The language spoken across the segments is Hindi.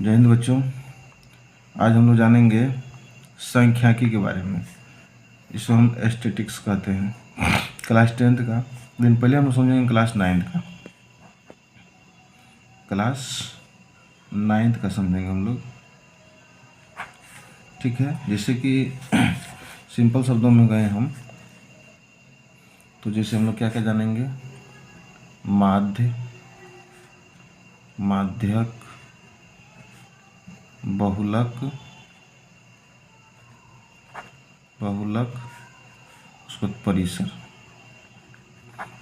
जय हिंद बच्चों। आज हम लोग जानेंगे सांख्यिकी के बारे में। इसको हम एस्थेटिक्स कहते हैं। क्लास 10th का दिन पहले हम लोग समझेंगे क्लास 9th का। क्लास 9th का समझेंगे हम लोग, ठीक है। जैसे कि सिंपल शब्दों में गए हम, तो जैसे हम लोग क्या क्या जानेंगे, माध्य, माध्यक, बहुलक, उसके बाद परिसर,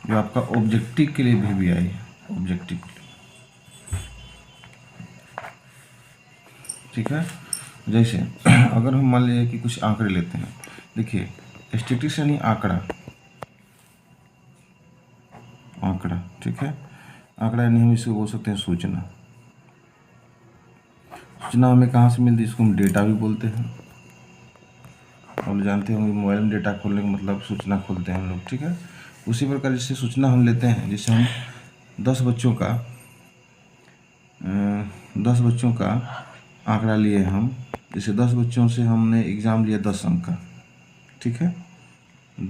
जो आपका ऑब्जेक्टिव के लिए भी आई है, ऑब्जेक्टिव के लिए, ठीक है। जैसे अगर हम मान लीजिए कि कुछ आंकड़े लेते हैं, देखिए स्टैटिस्टिक्स यानी आंकड़ा, ठीक है। आंकड़ा यानी हम इसको बोल सकते हैं सूचना। सूचना हमें कहाँ से मिलती है, इसको हम डेटा भी बोलते हैं। हम जानते होंगे मोबाइल में डेटा खोलने का मतलब सूचना खोलते हैं हम लोग, ठीक है। उसी प्रकार जैसे सूचना हम लेते हैं, जैसे हम 10 बच्चों का आंकड़ा लिए हम, जैसे 10 बच्चों से हमने एग्ज़ाम लिया 10 अंक का, ठीक है।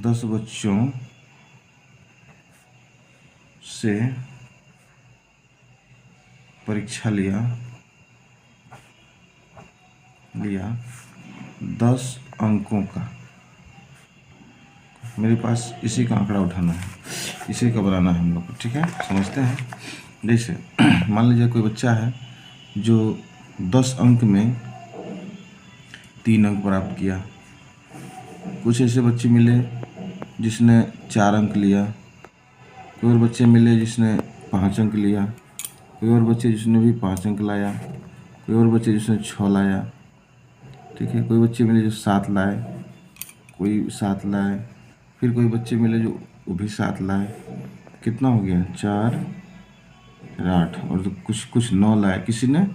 10 बच्चों से परीक्षा लिया 10 अंकों का, मेरे पास इसी का आंकड़ा उठाना है, इसी का बनाना है हम लोग को, ठीक है। समझते हैं। जैसे मान लीजिए कोई बच्चा है जो 10 अंक में 3 अंक प्राप्त किया। कुछ ऐसे बच्चे मिले जिसने 4 अंक लिया, कोई और बच्चे मिले जिसने 5 अंक लिया, कोई और बच्चे जिसने भी 5 अंक लाया, कोई और बच्चे जिसने 6 लाया, ठीक है। कोई बच्चे मिले जो 7 लाए, कोई 7 लाए, फिर कोई बच्चे मिले जो वो भी 7 लाए। कितना हो गया, 4 8, और तो कुछ 9 लाए, किसी ने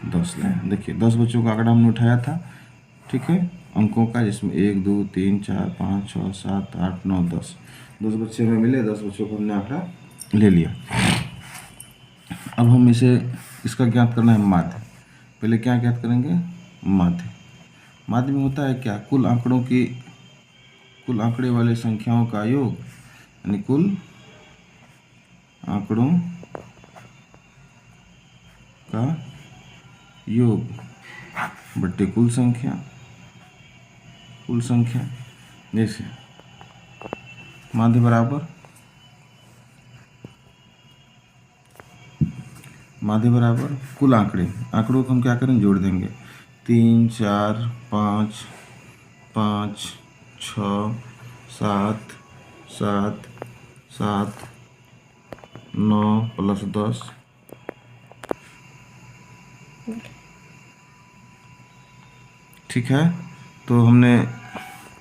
10 लाए। देखिए 10 बच्चों का आंकड़ा हमने उठाया था, ठीक है, अंकों का, जिसमें 1 2 3 4 5 6 7 8 9 10 बच्चे हमें मिले, 10 बच्चों को हमने आंकड़ा ले लिया। अब हम इसका ज्ञात करना है माध्य। पहले क्या ज्ञात करेंगे, माध्य। माध्य में होता है क्या, कुल आंकड़े वाले संख्याओं का योग, यानी कुल आंकड़ों का योग बट्टे कुल संख्या। जैसे माध्य बराबर कुल आंकड़ों को हम क्या करें, जोड़ देंगे। 3 4 5 5 6 7 7 7 9 + 10, ठीक है। तो हमने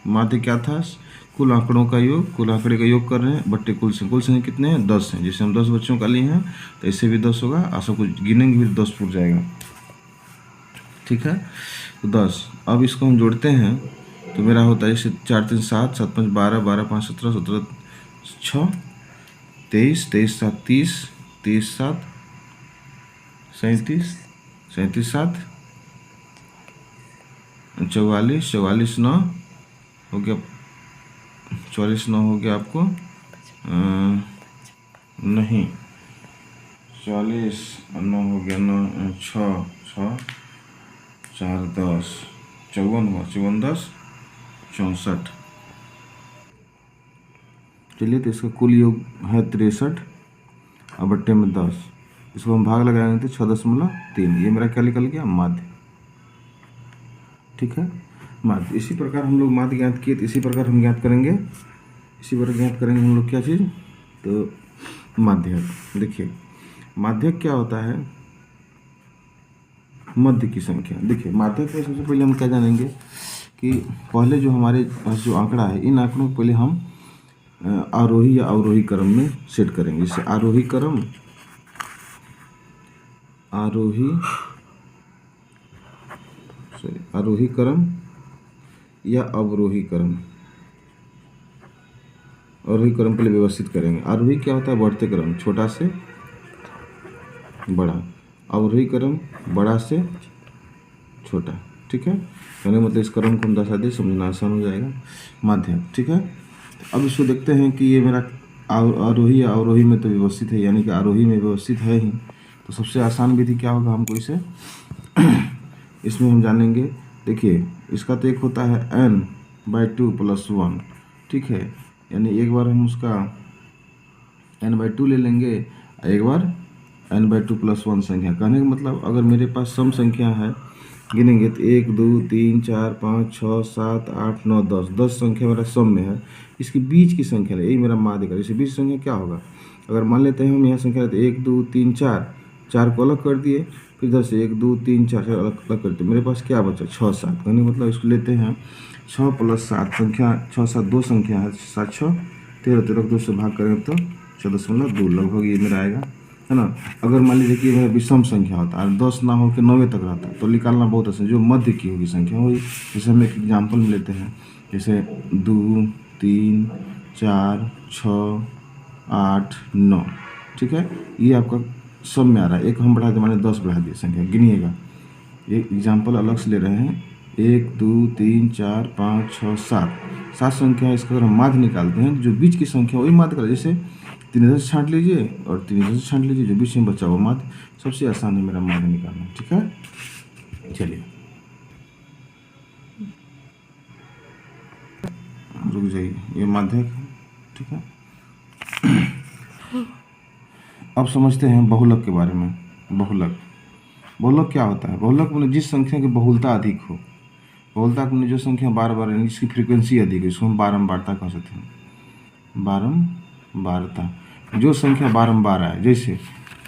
माध्य क्या था, कुल आंकड़ों का योग, कुल आंकड़े का योग कर रहे हैं बट्टे कुल संख्या कितने हैं, 10 हैं। जैसे हम 10 बच्चों का लिए हैं तो ऐसे भी 10 होगा, आशा को गिनेंगे भी 10 फुट जाएगा, ठीक है। तो 10, अब इसको हम जोड़ते हैं तो मेरा होता है, जैसे 4 3 7 7 5 12 12 5 17 17 6 23 23 7 30 30 7 37 37 7 44 44 9 हो गया, 44 9 हो गया आपको, नहीं 44 9 हो गया, 9 6 6 4 10 54 हुआ, 54 10 64। चलिए, तो इसका कुल योग है 63 और बट्टे में 10, इसको हम भाग लगाएंगे तो 6.3। ये मेरा क्या निकल गया, माध्य, ठीक है। माध्य, इसी प्रकार हम लोग माध्य ज्ञात किए, तो इसी प्रकार हम ज्ञात करेंगे, हम लोग क्या चीज़, तो माध्यक। देखिए माध्यक क्या होता है, मध्य की संख्या। देखिए माध्यक में सबसे पहले हम क्या जानेंगे कि पहले जो हमारे पास जो आंकड़ा है, इन आंकड़ों को पहले हम आरोही या अवरोही क्रम में सेट करेंगे। जैसे आरोही क्रम या अवरोही क्रम। आरोही क्रम पहले व्यवस्थित करेंगे। आरोही क्या होता है, बढ़ते क्रम, छोटा से बड़ा। अवरोही क्रम बड़ा से छोटा, ठीक है। कहने का मतलब इस क्रम को हम दर्शा दे, समझना आसान हो जाएगा। माध्यक, ठीक है। अब इसको देखते हैं कि ये मेरा आरोही या अवरोही में तो व्यवस्थित है, यानी कि आरोही में व्यवस्थित है ही। तो सबसे आसान विधि क्या होगा हमको इसे इसमें हम जानेंगे। देखिए इसका तो एक होता है n/2 + 1, ठीक है। यानी एक बार हम उसका n/2 ले लेंगे, एक बार n/2 + 1 संख्या। कहने का मतलब अगर मेरे पास सम संख्या है, गिनेंगे तो 1 2 3 4 5 6 7 8 9 10 संख्या मेरा सम में है। इसके बीच की संख्या है, यही मेरा माध्य है। इसके बीच संख्या क्या होगा, अगर मान लेते हैं हम यहाँ संख्या लेते 1 2 3 4 को अलग कर दिए, फिर इधर से 1 2 3 4 अलग कर दिए, मेरे पास क्या बचा 6 7। कहने मतलब इसको लेते हैं 6 + 7 संख्या, 6 7 2 संख्या है, 7 6 13, 13 2 से भाग करें तो 14.2 लगभग ये मेरा आएगा, है ना। अगर मान लीजिए कि मेरा विषम संख्या होता है, 10 ना हो के 9 तक रहता है, तो निकालना बहुत आसान, जो मध्य की होगी संख्या होगी। जैसे हम एक एग्जाम्पल में लेते हैं, जैसे 2 3 4 6 8 9, ठीक है। ये आपका सब में आ रहा है। एक हम बढ़ा दिए, माने 10 बढ़ा दिए संख्या, गिनिएगा। एक एग्जाम्पल अलग से ले रहे हैं, 1 2 3 4 5 6 7 संख्या। इसका अगर हम माध्य निकालते हैं, जो बीच की संख्या वही माध्य करें। जैसे 3 इधर से छांट लीजिए और 3 इधर से छांट लीजिए, जो बीच में बचा हुआ माध्य। सबसे आसान है मेरा माध्य निकालना, ठीक है। चलिए रुक जाइए, ये माध्य है, ठीक है। अब समझते हैं बहुलक के बारे में। बहुलक क्या होता है? बहुलक में जिस संख्या की बहुलता अधिक हो, बहुलता में जो संख्या बार यानी इसकी फ्रीक्वेंसी अधिक है, इसको हम बारंबारता कह सकते हैं। बारंबारता, जो संख्या बारंबार आए। जैसे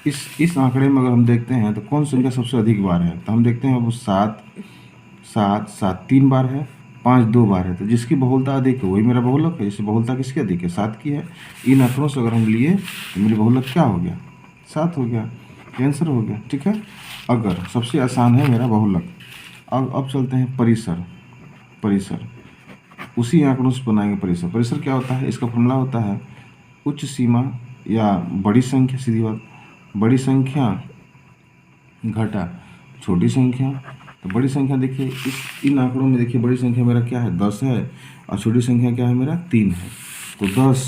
इस आंकड़े में अगर हम देखते हैं तो कौन संख्या सबसे अधिक बार है, तो हम देखते हैं वो 7 3 बार है, 5 2 बार है। तो जिसकी बहुलता अधिक है वही मेरा बहुलक है। जैसे बहुलता किसकी अधिक है? 7 की है। इन आंकड़ों से अगर हम लिए तो मेरी बहुलक क्या हो गया? 7 हो गया, आंसर हो गया, ठीक है। अगर सबसे आसान है मेरा बहुलक। अब चलते हैं परिसर। उसी आंकड़ों से बनाएंगे परिसर क्या होता है? इसका फॉर्मूला होता है उच्च सीमा या बड़ी संख्या, सीधी बात, बड़ी संख्या घटा छोटी संख्या। तो बड़ी संख्या देखिए इन आंकड़ों में देखिए, बड़ी संख्या मेरा क्या है? 10 है, और छोटी संख्या क्या है मेरा? 3 है। तो 10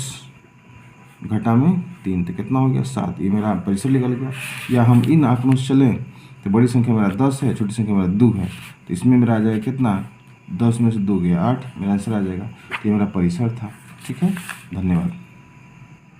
घटा में 3 तो कितना हो गया? 7। ये मेरा परिसर निकल गया। या हम इन आंकड़ों से चलें तो बड़ी संख्या मेरा 10 है, छोटी संख्या मेरा 2 है। तो इसमें मेरा आ जाएगा कितना? 10 में से 2 गया 8, मेरा आंसर आ जाएगा। तो ये मेरा परिसर था, ठीक है। धन्यवाद।